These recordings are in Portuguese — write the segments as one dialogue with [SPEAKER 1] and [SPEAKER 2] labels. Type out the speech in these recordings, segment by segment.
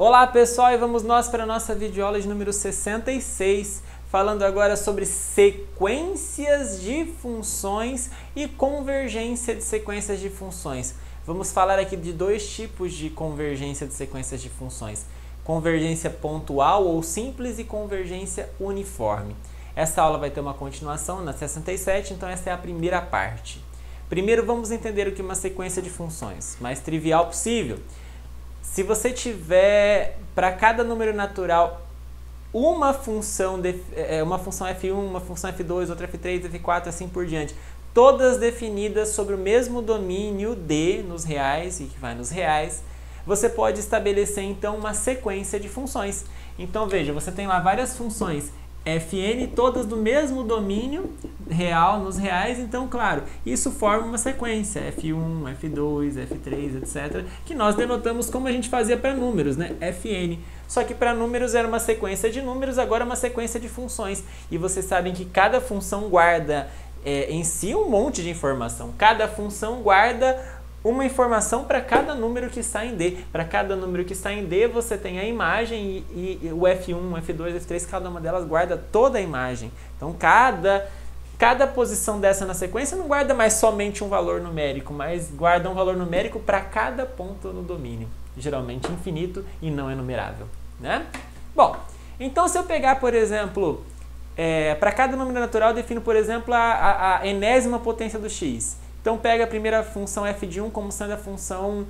[SPEAKER 1] Olá pessoal, e vamos nós para a nossa videoaula de número 66, falando agora sobre sequências de funções e convergência de sequências de funções. Vamos falar aqui de dois tipos de convergência de sequências de funções: convergência pontual ou simples e convergência uniforme. Essa aula vai ter uma continuação na 67, então essa é a primeira parte. Primeiro vamos entender o que é uma sequência de funções, mais trivial possível. Se você tiver para cada número natural uma função f1, uma função f2, outra f3, f4, assim por diante, todas definidas sobre o mesmo domínio D nos reais e que vai nos reais, você pode estabelecer então uma sequência de funções. Então veja, você tem lá várias funções Fn, todas do mesmo domínio real nos reais, então claro, isso forma uma sequência F1, F2, F3, etc, que nós denotamos como a gente fazia para números, né? Fn. Só que para números era uma sequência de números, agora é uma sequência de funções. E vocês sabem que cada função guarda em si um monte de informação. Cada função guarda uma informação para cada número que está em D. Para cada número que está em D, você tem a imagem e o F1, F2, F3, cada uma delas guarda toda a imagem. Então, cada posição dessa na sequência não guarda mais somente um valor numérico, mas guarda um valor numérico para cada ponto no domínio. Geralmente infinito e não enumerável, né? Bom, então se eu pegar, por exemplo, para cada número natural, eu defino, por exemplo, a enésima potência do x. Então pega a primeira função f de 1 como sendo a função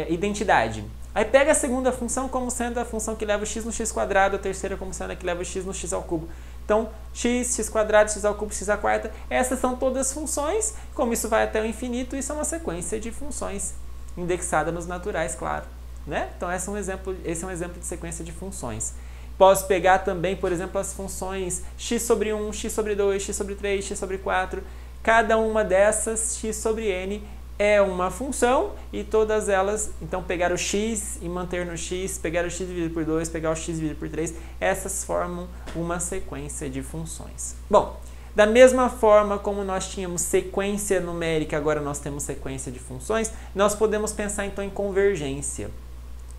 [SPEAKER 1] identidade. Aí pega a segunda função como sendo a função que leva o x no x quadrado, a terceira como sendo a que leva o x no x ao cubo. Então x, x quadrado, x ao cubo, x à quarta, essas são todas funções. Como isso vai até o infinito, isso é uma sequência de funções indexada nos naturais, claro, né? Então esse é um exemplo de sequência de funções. Posso pegar também, por exemplo, as funções x sobre 1, x sobre 2, x sobre 3, x sobre 4. Cada uma dessas, x sobre n, é uma função e todas elas, então pegar o x e manter no x, pegar o x dividido por 2, pegar o x dividido por 3, essas formam uma sequência de funções. Bom, da mesma forma como nós tínhamos sequência numérica, agora nós temos sequência de funções, nós podemos pensar então em convergência.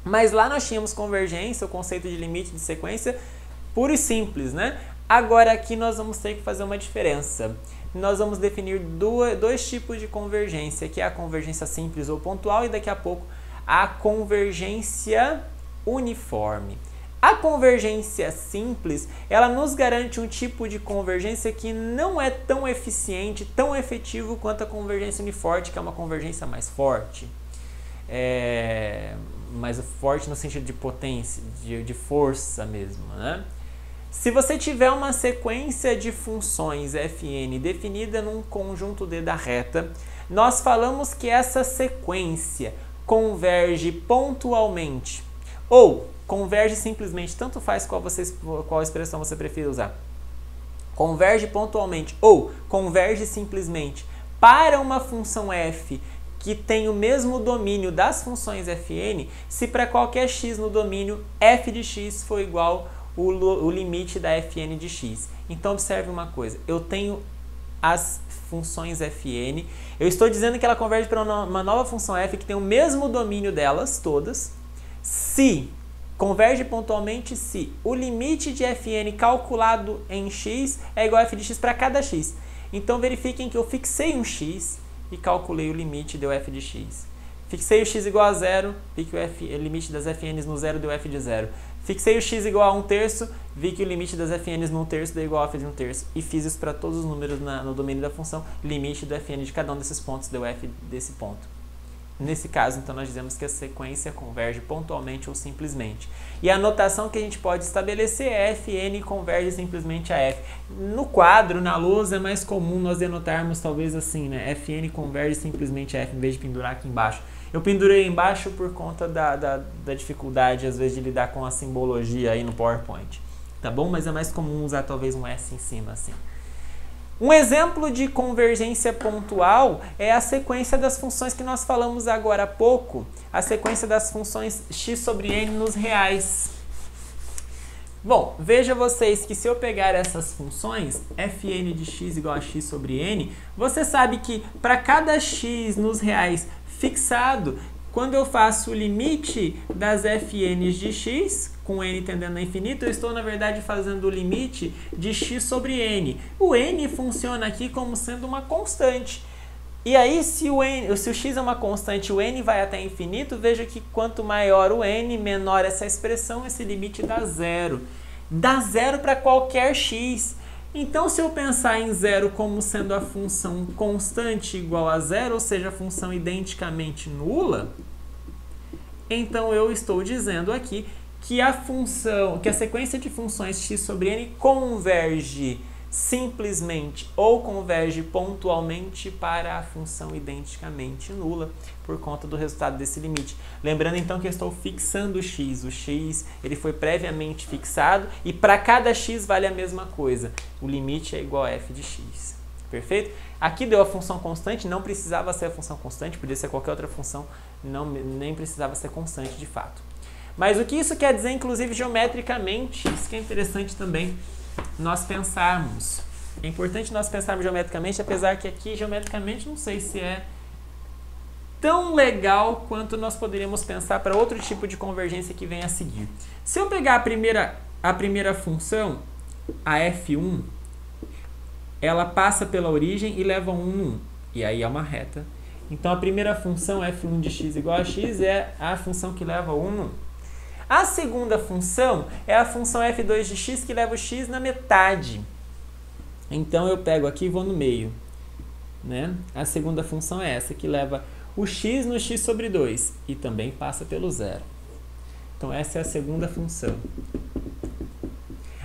[SPEAKER 1] Mas lá nós tínhamos convergência, o conceito de limite de sequência, puro e simples, né? Agora aqui nós vamos ter que fazer uma diferença. Nós vamos definir dois tipos de convergência, que é a convergência simples ou pontual e daqui a pouco a convergência uniforme. A convergência simples, ela nos garante um tipo de convergência que não é tão eficiente, tão efetivo quanto a convergência uniforme, que é uma convergência mais forte. Mais forte no sentido de potência, de força mesmo, né? Se você tiver uma sequência de funções fn definida num conjunto D da reta, nós falamos que essa sequência converge pontualmente ou converge simplesmente, tanto faz qual expressão você prefere usar. Converge pontualmente ou converge simplesmente para uma função f que tem o mesmo domínio das funções fn, se para qualquer x no domínio f de x for igual o limite da fn de x. Então observe uma coisa, eu tenho as funções fn, eu estou dizendo que ela converge para uma nova função f que tem o mesmo domínio delas todas, se converge pontualmente se o limite de fn calculado em x é igual a f de x para cada x. Então verifiquem que eu fixei um x e calculei o limite, deu f de x. Fixei o x igual a 0, vi que o limite das fn's no 0 deu f de 0. Fixei o x igual a 1/3, vi que o limite das fn's no 1/3 deu igual a f de 1/3. E fiz isso para todos os números no domínio da função. Limite do fn de cada um desses pontos deu f desse ponto. Nesse caso, então, nós dizemos que a sequência converge pontualmente ou simplesmente. E a notação que a gente pode estabelecer é fn converge simplesmente a f. No quadro, na lousa, é mais comum nós denotarmos talvez assim, né? Fn converge simplesmente a f, em vez de pendurar aqui embaixo. Eu pendurei embaixo por conta da dificuldade, às vezes, de lidar com a simbologia aí no PowerPoint. Tá bom? Mas é mais comum usar talvez um S em cima, assim. Um exemplo de convergência pontual é a sequência das funções que nós falamos agora há pouco, a sequência das funções x sobre n nos reais. Bom, veja vocês que se eu pegar essas funções, fn de x igual a x sobre n, você sabe que para cada x nos reais fixado, quando eu faço o limite das fn de x, com n tendendo a infinito, eu estou, na verdade, fazendo o limite de x sobre n. O n funciona aqui como sendo uma constante. E aí, se o x é uma constante, o n vai até infinito, veja que quanto maior o n, menor essa expressão, esse limite dá zero. Dá zero para qualquer x. Então, se eu pensar em zero como sendo a função constante igual a zero, ou seja, a função identicamente nula, então eu estou dizendo aqui que a sequência de funções x sobre n converge simplesmente ou converge pontualmente para a função identicamente nula por conta do resultado desse limite. Lembrando então que eu estou fixando o x. O x ele foi previamente fixado e para cada x vale a mesma coisa. O limite é igual a f de x. Perfeito? Aqui deu a função constante, não precisava ser a função constante, podia ser qualquer outra função, nem precisava ser constante de fato. Mas o que isso quer dizer, inclusive geometricamente, isso que é interessante também nós pensarmos. É importante nós pensarmos geometricamente, apesar que aqui geometricamente não sei se é tão legal quanto nós poderíamos pensar para outro tipo de convergência que vem a seguir. Se eu pegar a primeira função, a f1, ela passa pela origem e leva 1 no 1. E aí é uma reta. Então a primeira função, f1 de x igual a x, é a função que leva 1 no 1. A segunda função é a função f2 de x que leva o x na metade. Então eu pego aqui e vou no meio, né? A segunda função é essa, que leva o x no x sobre 2 e também passa pelo zero. Então essa é a segunda função.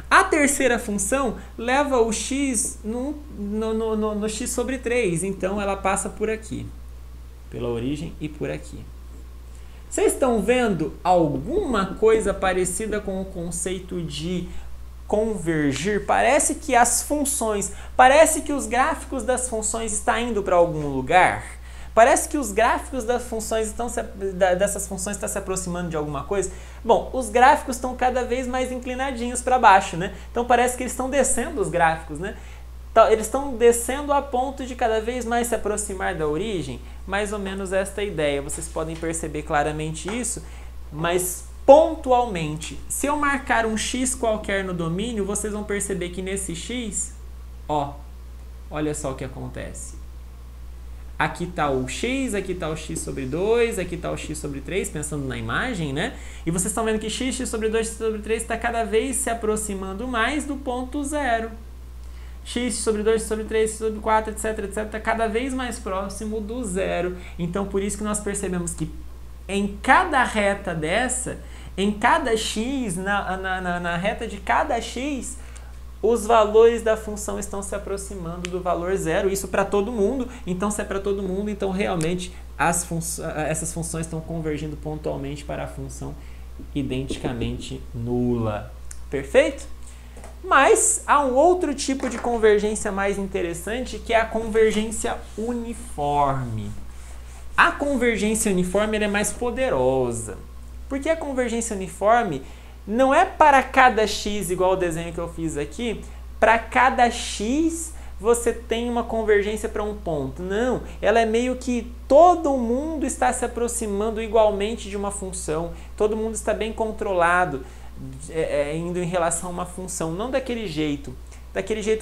[SPEAKER 1] A terceira função leva o x no x sobre 3, então ela passa por aqui, pela origem e por aqui. Vocês estão vendo alguma coisa parecida com o conceito de convergir? Parece que as funções, parece que os gráficos das funções estão indo para algum lugar? Parece que os gráficos das funções dessas funções estão se aproximando de alguma coisa? Bom, os gráficos estão cada vez mais inclinadinhos para baixo, né? Então parece que eles estão descendo os gráficos, né? Eles estão descendo a ponto de cada vez mais se aproximar da origem, mais ou menos esta ideia. Vocês podem perceber claramente isso, mas pontualmente. Se eu marcar um x qualquer no domínio, vocês vão perceber que nesse x, ó, olha só o que acontece. Aqui está o x, aqui está o x sobre 2, aqui está o x sobre 3, pensando na imagem, né? E vocês estão vendo que x sobre 2, x sobre 3 está cada vez se aproximando mais do ponto zero. X sobre 2, x sobre 3, x sobre 4, etc, etc, está cada vez mais próximo do zero. Então, por isso que nós percebemos que em cada reta dessa, em cada x, na reta de cada x, os valores da função estão se aproximando do valor zero. Isso para todo mundo. Então, se é para todo mundo, então realmente essas funções estão convergindo pontualmente para a função identicamente nula. Perfeito? Mas há um outro tipo de convergência mais interessante, que é a convergência uniforme. A convergência uniforme ela é mais poderosa, porque a convergência uniforme não é para cada x, igual o desenho que eu fiz aqui, para cada x você tem uma convergência para um ponto. Não, ela é meio que todo mundo está se aproximando igualmente de uma função, todo mundo está bem controlado, indo em relação a uma função, não daquele jeito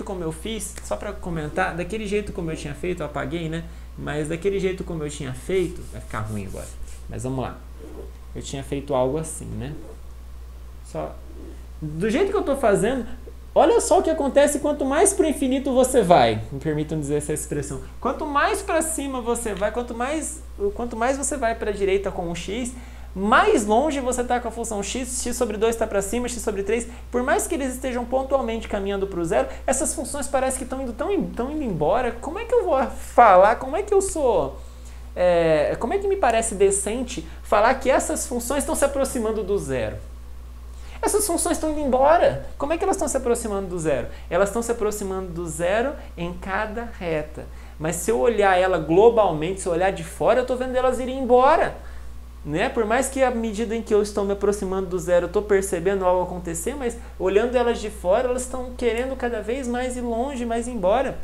[SPEAKER 1] como eu fiz, só para comentar, daquele jeito como eu tinha feito, eu apaguei, né? Mas daquele jeito como eu tinha feito, vai ficar ruim agora, mas vamos lá, eu tinha feito algo assim, né? Só do jeito que eu estou fazendo, olha só o que acontece quanto mais para o infinito você vai, me permitam dizer essa expressão, quanto mais para cima você vai, quanto mais você vai para a direita com o x, mais longe você está com a função x, x sobre 2 está para cima, x sobre 3, por mais que eles estejam pontualmente caminhando para o zero, essas funções parecem que estão indo embora. Como é que eu vou falar, como é que me parece decente falar que essas funções estão se aproximando do zero? Essas funções estão indo embora. Como é que elas estão se aproximando do zero? Elas estão se aproximando do zero em cada reta. Mas se eu olhar ela globalmente, se eu olhar de fora, eu estou vendo elas irem embora. Né? Por mais que à medida em que eu estou me aproximando do zero, eu estou percebendo algo acontecer, mas olhando elas de fora, elas estão querendo cada vez mais ir longe, mais ir embora.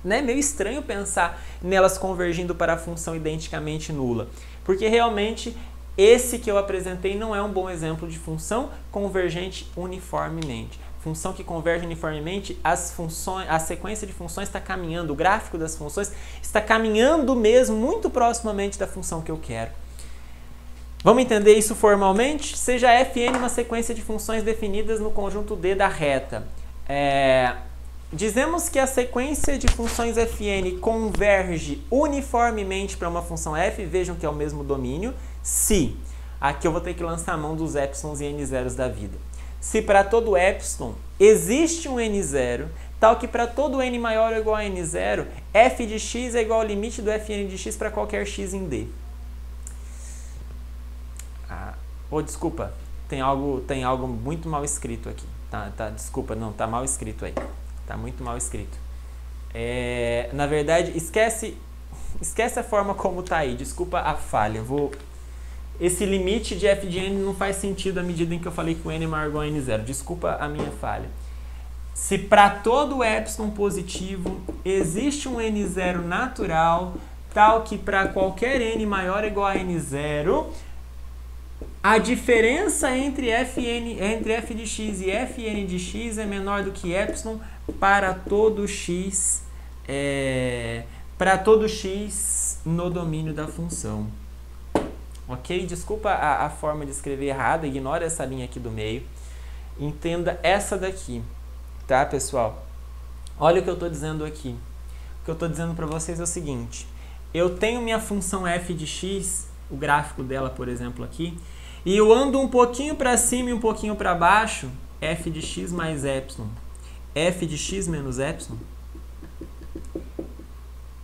[SPEAKER 1] Né? Meio estranho pensar nelas convergindo para a função identicamente nula. porque realmente esse que eu apresentei não é um bom exemplo de função convergente uniformemente. Função que converge uniformemente, a sequência de funções está caminhando, o gráfico das funções está caminhando mesmo muito proximamente da função que eu quero. Vamos entender isso formalmente? Seja Fn uma sequência de funções definidas no conjunto D da reta. Dizemos que a sequência de funções Fn converge uniformemente para uma função f, vejam que é o mesmo domínio, se, aqui eu vou ter que lançar a mão dos epsilons e n zeros da vida. Se para todo epsilon existe um n0, tal que para todo n maior ou igual a n0, f de x é igual ao limite do fn de x para qualquer x em D. Desculpa, tem algo muito mal escrito aqui. Desculpa, não, tá mal escrito aí. Tá muito mal escrito. Na verdade, esquece a forma como tá aí. Desculpa a falha. Esse limite de f de n não faz sentido à medida em que eu falei que o n é maior ou igual a n0. Desculpa a minha falha. Se para todo epsilon positivo existe um n0 natural, tal que para qualquer n maior ou igual a n0, a diferença entre f de x e fn de x é menor do que epsilon para todo x no domínio da função. Ok? Desculpa a forma de escrever errada, ignora essa linha aqui do meio. Entenda essa daqui, tá, pessoal? Olha o que eu estou dizendo aqui. O que eu estou dizendo para vocês é o seguinte. Eu tenho minha função f de x, o gráfico dela, por exemplo, aqui, e eu ando um pouquinho para cima e um pouquinho para baixo, f de x mais epsilon, f de x menos epsilon.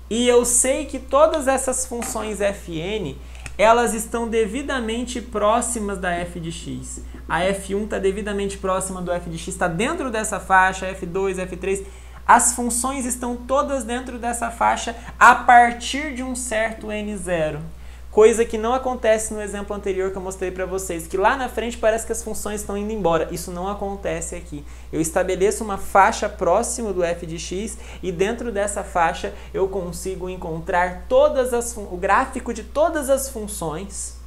[SPEAKER 1] E eu sei que todas essas funções fn, elas estão devidamente próximas da f de x. A f1 está devidamente próxima do f de x, está dentro dessa faixa, f2, f3. As funções estão todas dentro dessa faixa a partir de um certo n0. Coisa que não acontece no exemplo anterior que eu mostrei para vocês, que lá na frente parece que as funções estão indo embora. Isso não acontece aqui. Eu estabeleço uma faixa próxima do f de x e dentro dessa faixa eu consigo encontrar o gráfico de todas as funções,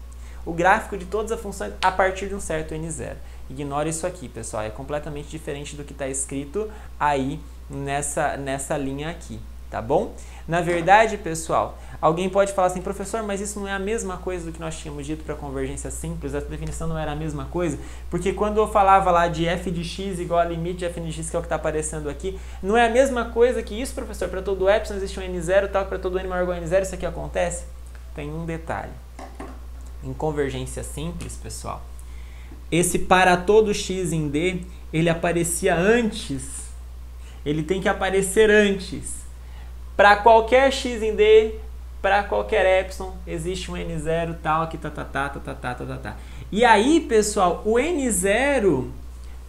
[SPEAKER 1] a partir de um certo n0. Ignora isso aqui, pessoal. É completamente diferente do que está escrito aí nessa linha aqui. Tá bom? Na verdade, pessoal, alguém pode falar assim, professor, mas isso não é a mesma coisa do que nós tínhamos dito para convergência simples, essa definição não era a mesma coisa, porque quando eu falava lá de f de x igual a limite de f de x, que é o que está aparecendo aqui, não é a mesma coisa que isso, professor, para todo epsilon existe um n0, tal que para todo n maior ou igual a n0 isso aqui acontece? Tem um detalhe. Em convergência simples, pessoal, esse para todo x em D, ele aparecia antes, ele tem que aparecer antes. Para qualquer x em D, para qualquer epsilon, existe um n0 tal que tá. E aí, pessoal, o n0,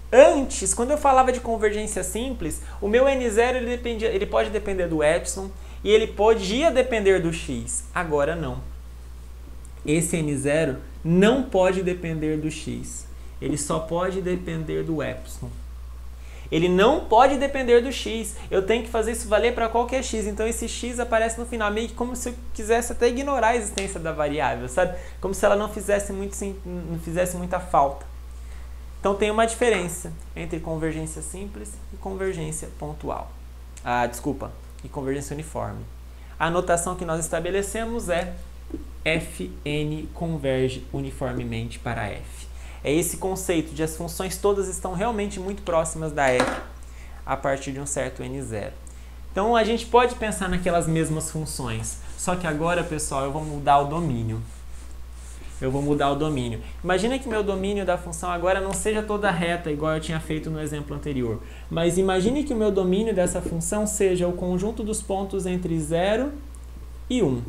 [SPEAKER 1] antes, quando eu falava de convergência simples, o meu n0 ele pode depender do epsilon e ele podia depender do x. Agora não. Esse n0 não pode depender do x. Ele só pode depender do epsilon. Ele não pode depender do x. Eu tenho que fazer isso valer para qualquer x. Então esse x aparece no final, meio que como se eu quisesse até ignorar a existência da variável, sabe? Como se ela não fizesse muita falta. Então tem uma diferença entre convergência simples e convergência pontual. E convergência uniforme. A notação que nós estabelecemos é Fn converge uniformemente para f. É esse conceito de as funções todas estão realmente muito próximas da f a partir de um certo n0. Então a gente pode pensar naquelas mesmas funções, só que agora, pessoal, eu vou mudar o domínio. Imagina que meu domínio da função agora não seja toda reta, igual eu tinha feito no exemplo anterior. Mas imagine que o meu domínio dessa função seja o conjunto dos pontos entre 0 e 1.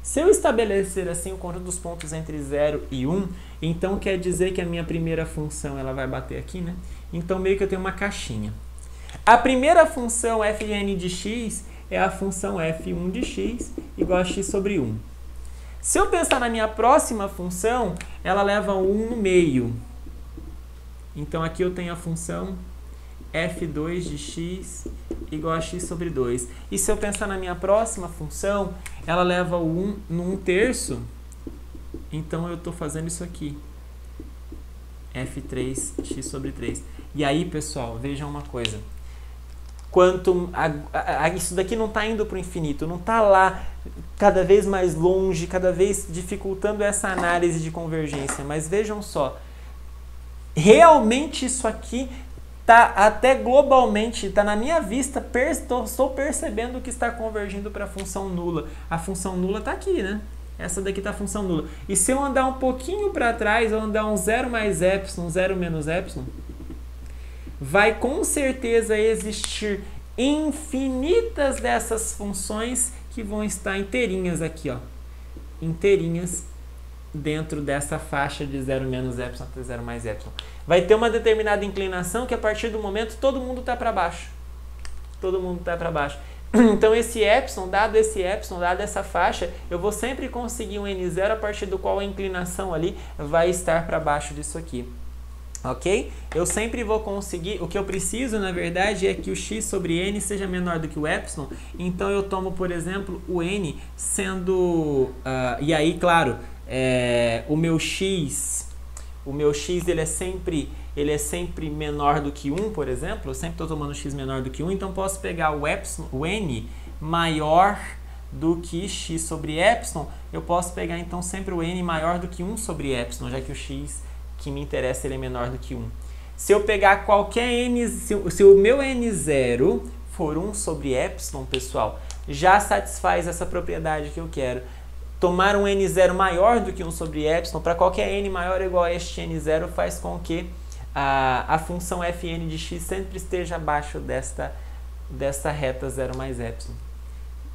[SPEAKER 1] Se eu estabelecer assim o conjunto dos pontos entre 0 e 1, então quer dizer que a minha primeira função ela vai bater aqui, né? Então meio que eu tenho uma caixinha. A primeira função fn de x é a função f1 de x igual a x sobre 1. Se eu pensar na minha próxima função, ela leva 1 no meio. Então aqui eu tenho a função f2 de x igual a x sobre 2. E se eu pensar na minha próxima função, ela leva o 1 no 1/3 então eu estou fazendo isso aqui. F3x sobre 3. E aí, pessoal, vejam uma coisa. Isso daqui não está indo para o infinito, não está lá cada vez mais longe, cada vez dificultando essa análise de convergência. Mas vejam só, realmente isso aqui está até globalmente, está na minha vista, estou percebendo que está convergindo para a função nula. A função nula está aqui, né? Essa daqui está a função nula. E se eu andar um pouquinho para trás, eu andar um 0 mais epsilon, 0 menos epsilon, vai com certeza existir infinitas dessas funções que vão estar inteirinhas aqui, ó. Inteirinhas dentro dessa faixa de 0 menos epsilon até 0 mais epsilon. Vai ter uma determinada inclinação que a partir do momento todo mundo está para baixo. Todo mundo está para baixo. Então esse epsilon, dado essa faixa, eu vou sempre conseguir um n0 a partir do qual a inclinação ali vai estar para baixo disso aqui. Ok? Eu sempre vou conseguir, o que eu preciso na verdade é que o x sobre n seja menor do que o epsilon, então eu tomo, por exemplo, o n sendo, e aí claro, o meu x ele é sempre menor do que 1, por exemplo, eu sempre estou tomando x menor do que 1, então posso pegar o n maior do que x sobre epsilon, eu posso pegar então sempre o n maior do que 1 sobre epsilon, já que o x que me interessa ele é menor do que 1. Se eu pegar qualquer n, se o meu n0 for 1 sobre epsilon, pessoal, já satisfaz essa propriedade que eu quero. Tomar um n0 maior do que 1 sobre epsilon, para qualquer n maior ou igual a este n0, faz com que a função fn de x sempre esteja abaixo desta reta 0 mais epsilon,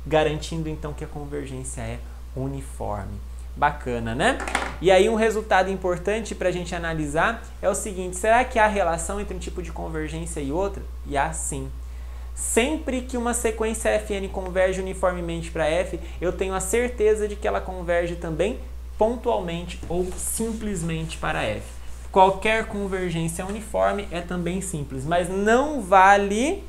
[SPEAKER 1] garantindo então que a convergência é uniforme. Bacana, né? E aí um resultado importante para a gente analisar é o seguinte, será que há relação entre um tipo de convergência e outra? E há sim. Sempre que uma sequência fn converge uniformemente para f, eu tenho a certeza de que ela converge também pontualmente ou simplesmente para f. Qualquer convergência uniforme é também simples, mas não vale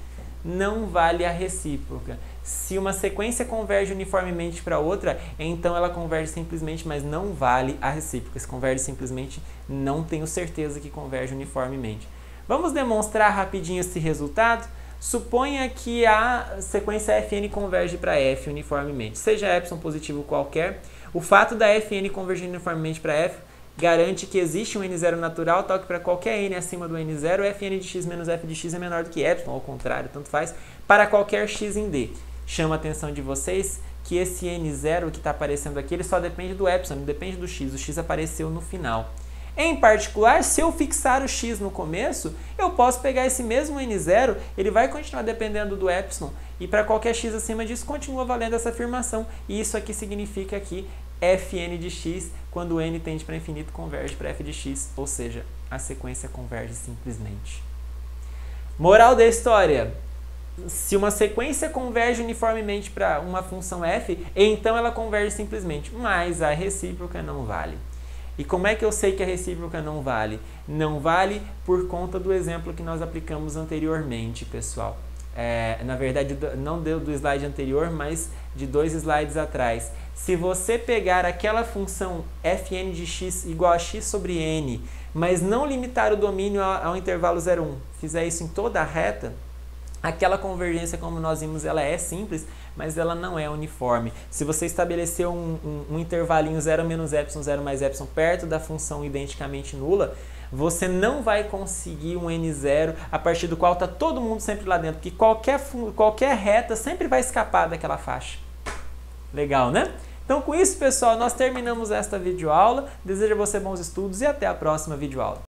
[SPEAKER 1] a recíproca. Se uma sequência converge uniformemente para outra, então ela converge simplesmente, mas não vale a recíproca. Se converge simplesmente, não tenho certeza que converge uniformemente. Vamos demonstrar rapidinho esse resultado? Suponha que a sequência fn converge para f uniformemente, seja epsilon positivo qualquer. O fato da fn convergir uniformemente para f garante que existe um n0 natural, tal que para qualquer n acima do n0, fn de x menos f de x é menor do que epsilon, ao contrário, tanto faz, para qualquer x em d. Chama a atenção de vocês que esse n0 que está aparecendo aqui, ele só depende do epsilon, não depende do x apareceu no final. Em particular, se eu fixar o x no começo, eu posso pegar esse mesmo n0, ele vai continuar dependendo do epsilon, e para qualquer x acima disso, continua valendo essa afirmação, e isso aqui significa que fn de x, quando n tende para infinito, converge para f de x, ou seja, a sequência converge simplesmente. Moral da história: se uma sequência converge uniformemente para uma função f, então ela converge simplesmente, mas a recíproca não vale. E como é que eu sei que a recíproca não vale? Não vale por conta do exemplo que nós aplicamos anteriormente, pessoal. Na verdade, não do slide anterior, mas de 2 slides atrás. Se você pegar aquela função fn de x igual a x sobre n, mas não limitar o domínio ao intervalo 0, 1, fizer isso em toda a reta, aquela convergência, como nós vimos, ela é simples, mas ela não é uniforme. Se você estabelecer um intervalinho 0 menos epsilon, 0 mais epsilon perto da função identicamente nula, você não vai conseguir um n0 a partir do qual está todo mundo sempre lá dentro, porque qualquer reta sempre vai escapar daquela faixa. Legal, né? Então, com isso, pessoal, nós terminamos esta videoaula. Desejo a você bons estudos e até a próxima videoaula.